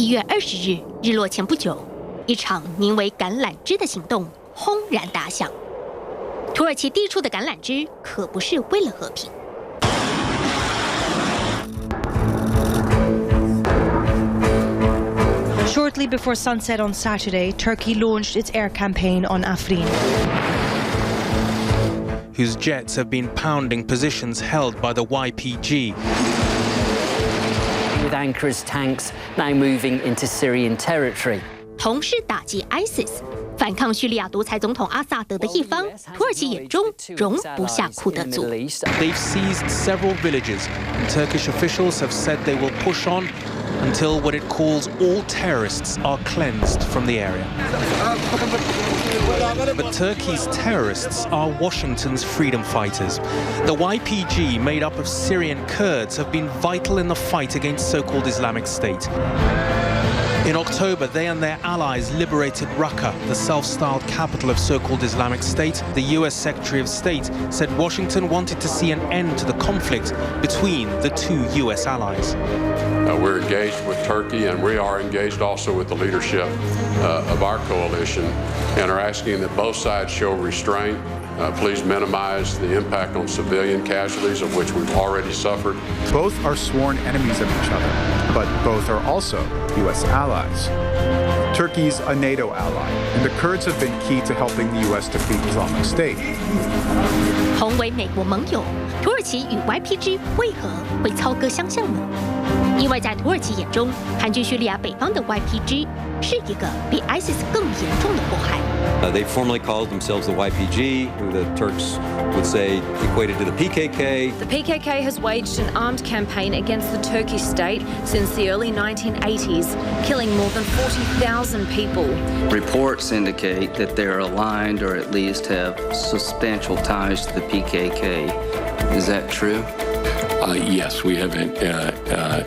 1月20日日落前不久，一场名为“橄榄枝”的行动轰然打响。土耳其递出的橄榄枝可不是为了和平。Shortly before sunset on Saturday, Turkey launched its air campaign on Afrin, whose jets have been pounding positions held by the YPG. With Ankara's tanks now moving into Syrian territory. 同时打击 ISIS， 反抗叙利亚独裁总统阿萨德的一方，土耳其眼中容不下库德族。They've seized several villages, and Turkish officials have said they will push on until what it calls all terrorists are cleansed from the area. But Turkey's terrorists are Washington's freedom fighters. The YPG, made up of Syrian Kurds, have been vital in the fight against so-called Islamic State. In October, they and their allies liberated Raqqa, the self-styled capital of so-called Islamic State. The US Secretary of State said Washington wanted to see an end to the conflict between the two US allies. We're engaged with Turkey, and we are engaged also with the leadership of our coalition, and are asking that both sides show restraint. Please minimize the impact on civilian casualties, of which we've already suffered. Both are sworn enemies of each other, but both are also U.S. allies. Turkey's a NATO ally, and the Kurds have been key to helping the U.S. defeat Islamic State. 同为美国盟友，土耳其与 YPG 为何会操戈相向呢？因为在土耳其眼中，盘踞叙利亚北方的 YPG 是一个比 ISIS 更严重的祸害。They formally called themselves the YPG, who the Turks would say equated to the PKK. The PKK has waged an armed campaign against the Turkish state since the early 1980s, killing more than 40,000 people. Reports indicate that they're aligned or at least have substantial ties to the PKK. Is that true? Yes, we have.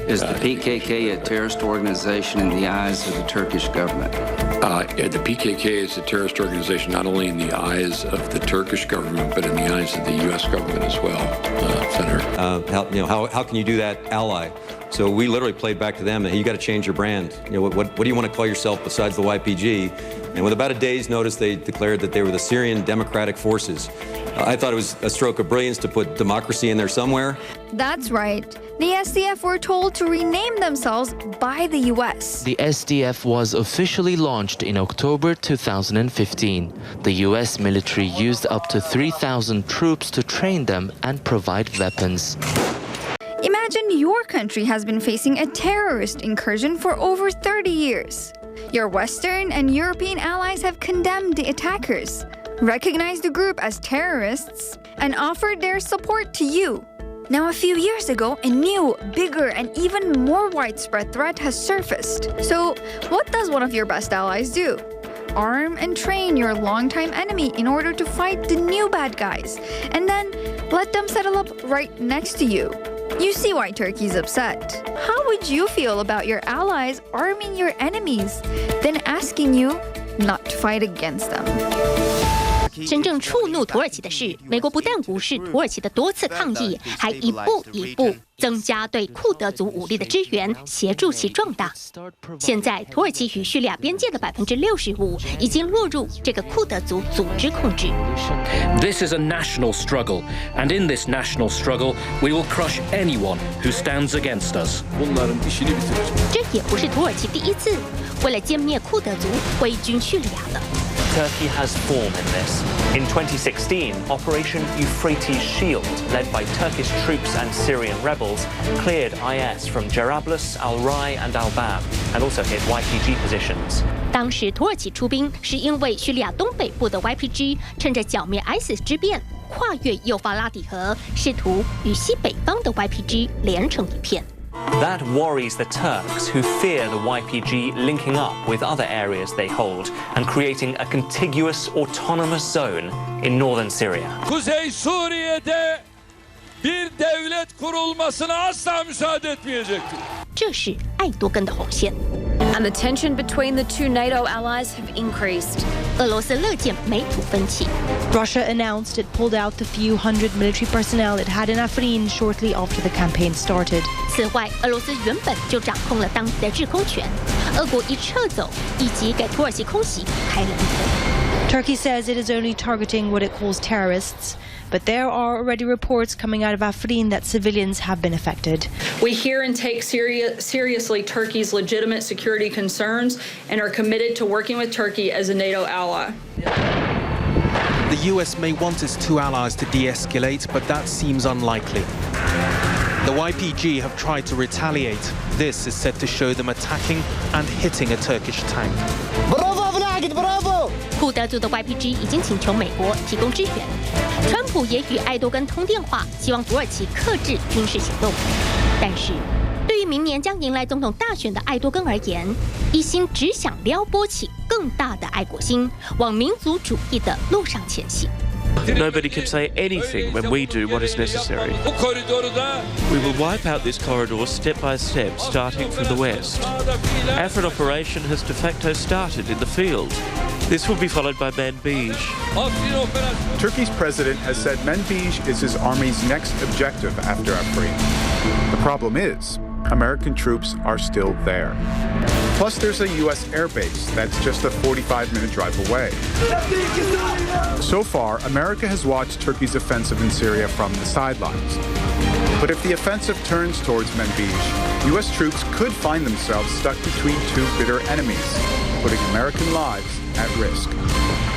Is the PKK a terrorist organization in the eyes of the Turkish government? The PKK is a terrorist organization not only in the eyes of the Turkish government, but in the eyes of the U.S. government as well, Senator. How can you do that, ally? So we literally played back to them that, hey, you got to change your brand. What do you want to call yourself besides the YPG? And with about a day's notice, they declared that they were the Syrian Democratic Forces. I thought it was a stroke of brilliance to put democracy in there somewhere. That's right. The SDF were told to rename themselves by the U.S. The SDF was officially launched in October 2015. The U.S. military used up to 3,000 troops to train them and provide weapons. Imagine your country has been facing a terrorist incursion for over 30 years. Your Western and European allies have condemned the attackers, recognized the group as terrorists, and offered their support to you. Now, a few years ago, a new, bigger, and even more widespread threat has surfaced. So, what does one of your best allies do? Arm and train your longtime enemy in order to fight the new bad guys, and then let them settle up right next to you. You see why Turkey's upset. How would you feel about your allies arming your enemies, then asking you not to fight against them? 真正触怒土耳其的是，美国不但无视土耳其的多次抗议，还一步一步增加对库德族武力的支援，协助其壮大。现在，土耳其与叙利亚边界的65%已经落入这个库德族组织控制。This is a national struggle, and in this national struggle, we will crush anyone who stands against us. 这也不是土耳其第一次为了歼灭库德族挥军叙利亚了。Turkey has form in this. In 2016, Operation Euphrates Shield, led by Turkish troops and Syrian rebels, cleared IS from Jarablus, Al-Rai and Al-Bab, and also hit YPG positions. 当时土耳其出兵是因为叙利亚东北部的 YPG 趁着剿灭 ISIS 之变，跨越幼发拉底河，试图与西北方的 YPG 连成一片。That worries the Turks, who fear the YPG linking up with other areas they hold and creating a contiguous autonomous zone in northern Syria. Kuzey Suriye'de bir devlet kurulmasına asla müsaade etmeyecektir. 这是艾多根的红线。And the tension between the two NATO allies have increased. 俄罗斯乐见美土分歧。Russia announced it pulled out the few hundred military personnel it had in Afrin shortly after the campaign started. 此外，俄罗斯原本就掌控了当地的制空权，俄国一撤走，以及给土耳其空袭开了一刀。 Turkey says it is only targeting what it calls terrorists, but there are already reports coming out of Afrin that civilians have been affected. We hear and take seriously Turkey's legitimate security concerns and are committed to working with Turkey as a NATO ally. The US may want its two allies to de-escalate, but that seems unlikely. The YPG have tried to retaliate. This is said to show them attacking and hitting a Turkish tank. 库德族的 YPG 已经请求美国提供支援。川普也与艾多根通电话，希望土耳其克制军事行动。但是，对于明年将迎来总统大选的艾多根而言，一心只想撩拨起更大的爱国心，往民族主义的路上前行。 Nobody can say anything when we do what is necessary. We will wipe out this corridor step by step, starting from the west. Afrin operation has de facto started in the field. This will be followed by Manbij. Turkey's president has said Manbij is his army's next objective after Afrin. The problem is, American troops are still there. Plus, there's a U.S. airbase that's just a 45-minute drive away. So far, America has watched Turkey's offensive in Syria from the sidelines. But if the offensive turns towards Manbij, U.S. troops could find themselves stuck between two bitter enemies, putting American lives at risk.